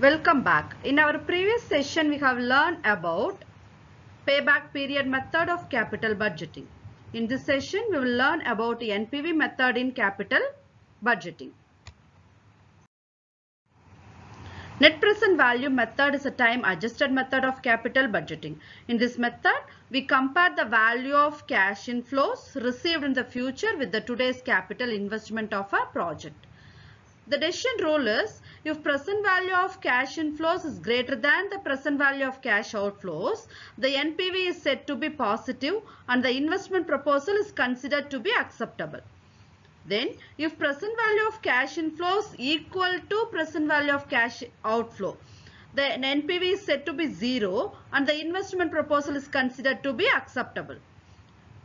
Welcome back. In our previous session, we have learned about payback period method of capital budgeting. In this session, we will learn about the NPV method in capital budgeting. Net present value method is a time adjusted method of capital budgeting. In this method, we compare the value of cash inflows received in the future with the today's capital investment of a project. The decision rule is if present value of cash inflows is greater than the present value of cash outflows, the NPV is said to be positive and the investment proposal is considered to be acceptable. Then, if present value of cash inflows equal to present value of cash outflow, the NPV is said to be 0 and the investment proposal is considered to be acceptable.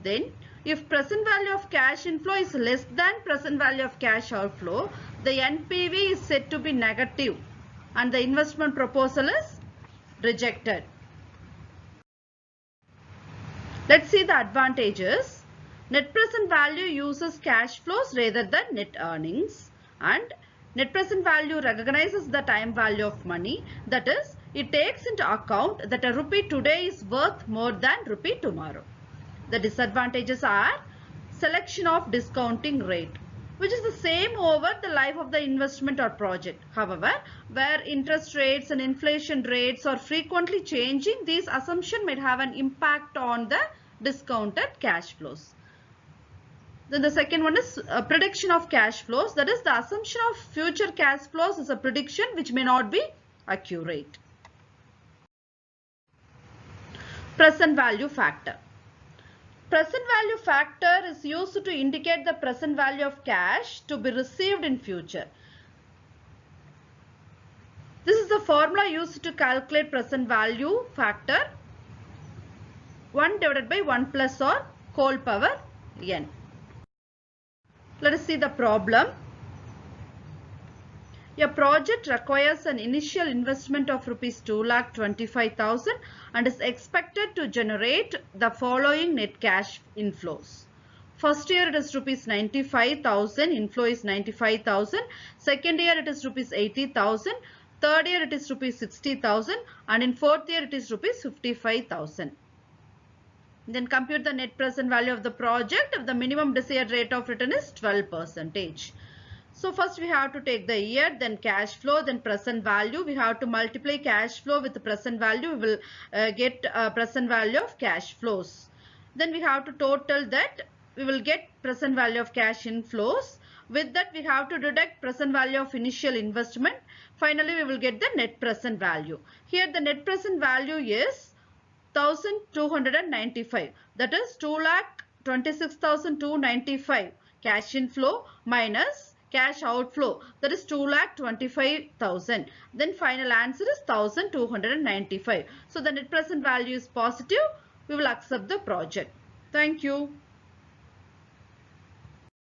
Then, if present value of cash inflow is less than present value of cash outflow, the NPV is said to be negative and the investment proposal is rejected. Let's see the advantages. Net present value uses cash flows rather than net earnings, and net present value recognizes the time value of money. That is, it takes into account that a rupee today is worth more than rupee tomorrow. The disadvantages are selection of discounting rate, which is the same over the life of the investment or project. However, where interest rates and inflation rates are frequently changing, these assumptions may have an impact on the discounted cash flows. Then the second one is prediction of cash flows. That is, the assumption of future cash flows is a prediction which may not be accurate. Present value factor. Present value factor is used to indicate the present value of cash to be received in future. This is the formula used to calculate present value factor 1 divided by 1 plus or whole power n. Let us see the problem. A project requires an initial investment of rupees 2,25,000 and is expected to generate the following net cash inflows. First year it is rupees 95,000, inflow is 95,000. Second year it is rupees 80,000. Third year it is rupees 60,000 and in fourth year it is rupees 55,000. Then compute the net present value of the project if the minimum desired rate of return is 12%. So first we have to take the year, then cash flow, then present value. We have to multiply cash flow with the present value. We will get present value of cash flows. Then we have to total that. We will get present value of cash inflows. With that we have to deduct present value of initial investment. Finally we will get the net present value. Here the net present value is 1,295. That is 2,26,295 cash inflow minus cash outflow, that is 2,25,000. Then final answer is 1,295. So the net present value is positive. We will accept the project. Thank you.